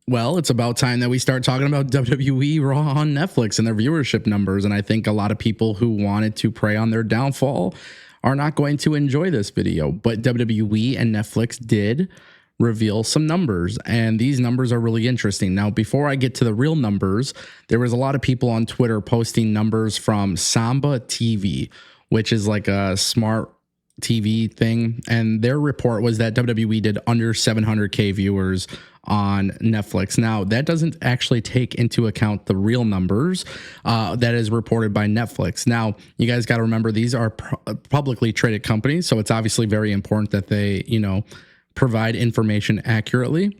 Well, it's about time that we start talking about WWE Raw on Netflix and their viewership numbers. And I think a lot of people who wanted to prey on their downfall are not going to enjoy this video. But WWE and Netflix did reveal some numbers, and these numbers are really interesting. Now, before I get to the real numbers, there was a lot of people on Twitter posting numbers from Samba TV, which is like a smart TV thing, and their report was that WWE did under 700K viewers on Netflix. Now, that doesn't actually take into account the real numbers that is reported by Netflix. Now, you guys got to remember, these are publicly traded companies, so it's obviously very important that they, provide information accurately.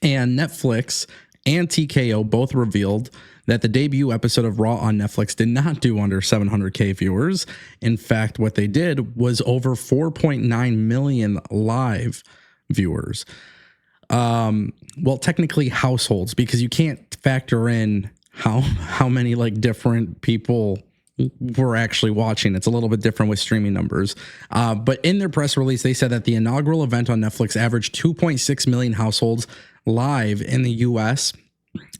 And Netflix and TKO both revealed that the debut episode of Raw on Netflix did not do under 700K viewers. In fact, what they did was over 4.9 million live viewers. Well, technically households, because you can't factor in how many like different people were actually watching. It's a little bit different with streaming numbers. But in their press release, they said that the inaugural event on Netflix averaged 2.6 million households live in the US,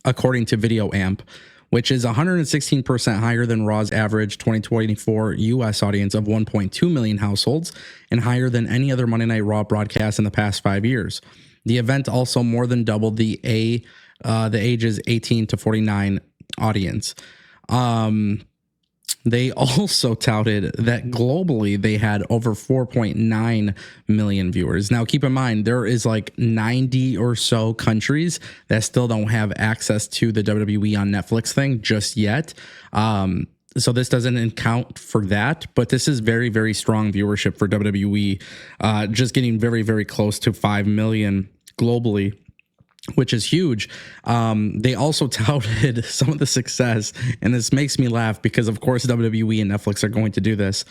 according to Video Amp, which is 116% higher than Raw's average 2024 US audience of 1.2 million households, and higher than any other Monday Night Raw broadcast in the past 5 years. The event also more than doubled the ages 18 to 49 audience. They also touted that globally they had over 4.9 million viewers. Now, keep in mind, there is like 90 or so countries that still don't have access to the WWE on Netflix thing just yet. So this doesn't account for that, but this is very, very strong viewership for WWE, just getting very, very close to 5 million globally, which is huge. They also touted some of the success, and this makes me laugh because, of course, WWE and Netflix are going to do this.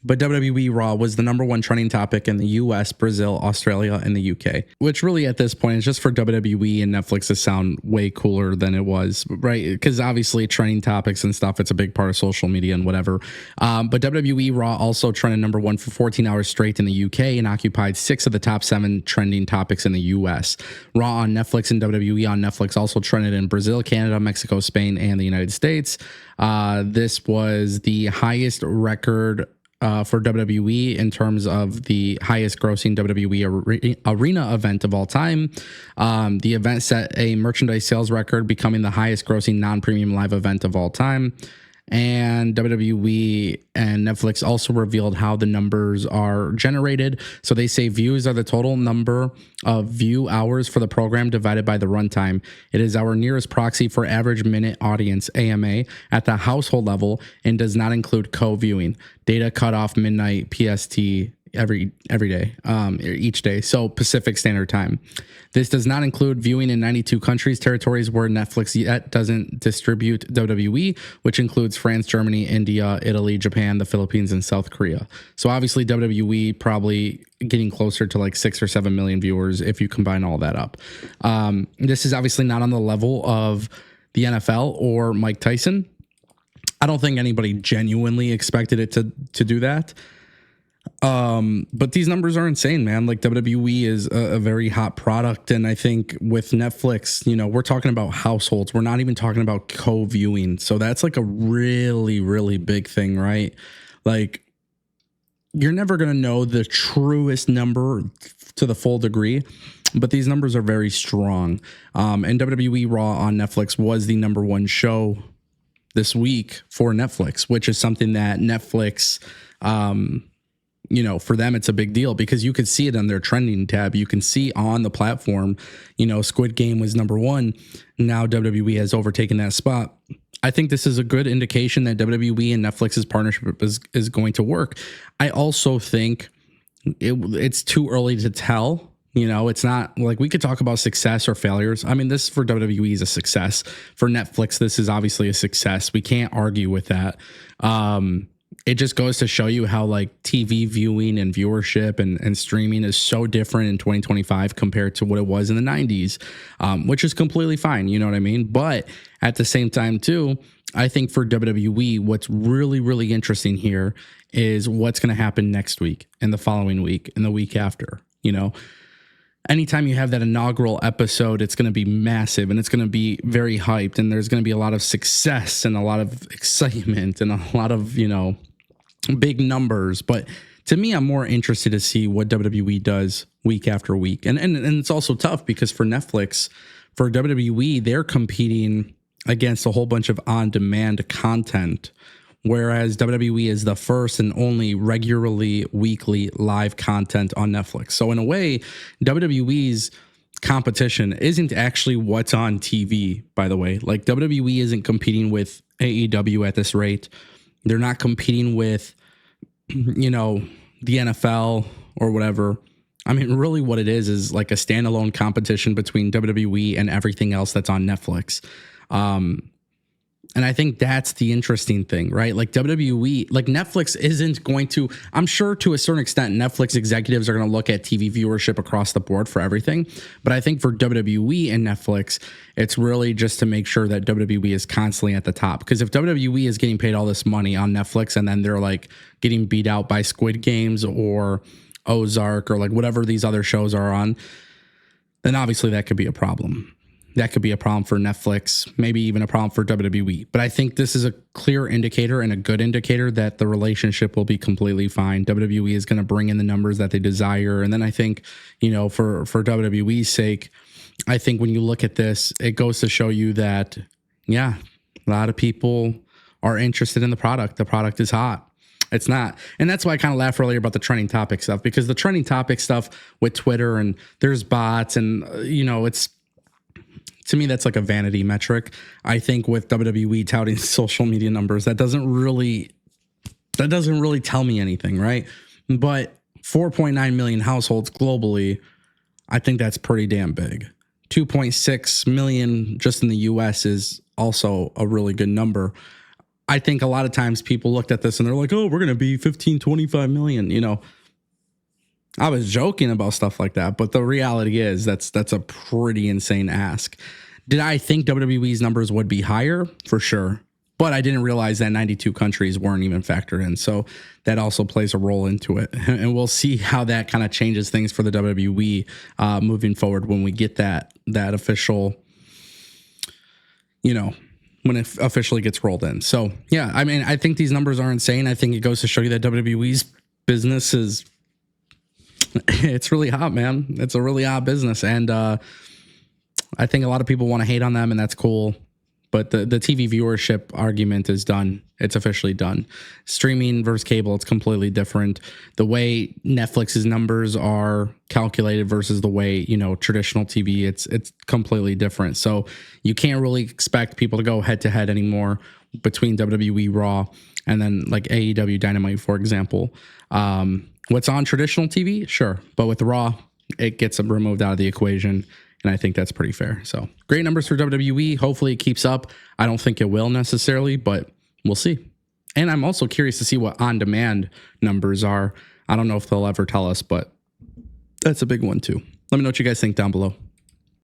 But WWE Raw was the #1 trending topic in the US, Brazil, Australia, and the UK, which really at this point is just for WWE and Netflix to sound way cooler than it was, right? Because obviously trending topics and stuff, it's a big part of social media and whatever. But WWE Raw also trended #1 for 14 hours straight in the UK and occupied 6 of the top 7 trending topics in the US. Raw on Netflix and WWE on Netflix also trended in Brazil, Canada, Mexico, Spain, and the United States. This was the highest record for WWE in terms of the highest grossing WWE arena event of all time. The event set a merchandise sales record, becoming the highest grossing non-premium live event of all time. And WWE and Netflix also revealed how the numbers are generated. So they say views are the total number of view hours for the program divided by the runtime. It is our nearest proxy for average minute audience, AMA, at the household level, and does not include co-viewing. Data cut off midnight PST every day, each day. So Pacific Standard Time. This does not include viewing in 92 countries, territories where Netflix yet doesn't distribute WWE, which includes France, Germany, India, Italy, Japan, the Philippines, and South Korea. So obviously WWE probably getting closer to like 6 or 7 million viewers if you combine all that up. This is obviously not on the level of the NFL or Mike Tyson. I don't think anybody genuinely expected it to do that. But these numbers are insane, man. Like WWE is a very hot product. And I think with Netflix, we're talking about households. We're not even talking about co-viewing. So that's like a really, really big thing, right? Like you're never going to know the truest number to the full degree, but these numbers are very strong. And WWE Raw on Netflix was the #1 show this week for Netflix, which is something that Netflix, for them, it's a big deal because you could see it on their trending tab. You can see on the platform, Squid Game was #1. Now WWE has overtaken that spot. I think this is a good indication that WWE and Netflix's partnership is going to work. I also think it's too early to tell. It's not like we could talk about success or failures. I mean, this for WWE is a success. For Netflix, this is obviously a success. We can't argue with that. It just goes to show you how like TV viewing and viewership and streaming is so different in 2025 compared to what it was in the 90s, which is completely fine. You know what I mean? But at the same time, too, I think for WWE, what's really, really interesting here is what's going to happen next week and the following week and the week after. anytime you have that inaugural episode, it's going to be massive and it's going to be very hyped, and there's going to be a lot of success and a lot of excitement and a lot of, big numbers. But to me, I'm more interested to see what WWE does week after week. And it's also tough because for Netflix, for WWE, they're competing against a whole bunch of on-demand content, whereas WWE is the first and only regularly weekly live content on Netflix. So in a way, WWE's competition isn't actually what's on TV, by the way. Like, WWE isn't competing with AEW at this rate. They're not competing with, the NFL or whatever. I mean, really what it is like a standalone competition between WWE and everything else that's on Netflix. And I think that's the interesting thing, right? Like WWE, like Netflix isn't going to, I'm sure to a certain extent, Netflix executives are going to look at TV viewership across the board for everything. But I think for WWE and Netflix, it's really just to make sure that WWE is constantly at the top. Because if WWE is getting paid all this money on Netflix and then they're like getting beat out by Squid Games or Ozark or like whatever these other shows are on, then obviously that could be a problem. That could be a problem for Netflix, maybe even a problem for WWE. But I think this is a clear indicator and a good indicator that the relationship will be completely fine. WWE is going to bring in the numbers that they desire. And then I think, for WWE's sake, I think when you look at this, it goes to show you that, yeah, a lot of people are interested in the product. The product is hot. It's not. And that's why I kind of laughed earlier about the trending topic stuff, because the trending topic stuff with Twitter and there's bots and, it's, to me, that's like a vanity metric. I think with WWE touting social media numbers, that doesn't really tell me anything, right? But 4.9 million households globally, I think that's pretty damn big. 2.6 million just in the US is also a really good number. I think a lot of times people looked at this and they're like, oh, we're going to be 15, 25 million, I was joking about stuff like that, but the reality is that's a pretty insane ask. Did I think WWE's numbers would be higher? For sure. But I didn't realize that 92 countries weren't even factored in. So that also plays a role into it. And we'll see how that kind of changes things for the WWE moving forward when we get that official, when it officially gets rolled in. So, yeah, I mean, I think these numbers are insane. I think it goes to show you that WWE's business is, it's really hot, man. It's a really hot business. And I think a lot of people want to hate on them, and that's cool. But the TV viewership argument is done. It's officially done. Streaming versus cable, it's completely different. The way Netflix's numbers are calculated versus the way, traditional TV, it's completely different. So you can't really expect people to go head to head anymore between WWE Raw and then like AEW Dynamite, for example. What's on traditional TV? Sure. But with Raw, it gets removed out of the equation. And I think that's pretty fair. So great numbers for WWE. Hopefully it keeps up. I don't think it will necessarily, but we'll see. And I'm also curious to see what on-demand numbers are. I don't know if they'll ever tell us, but that's a big one too. Let me know what you guys think down below.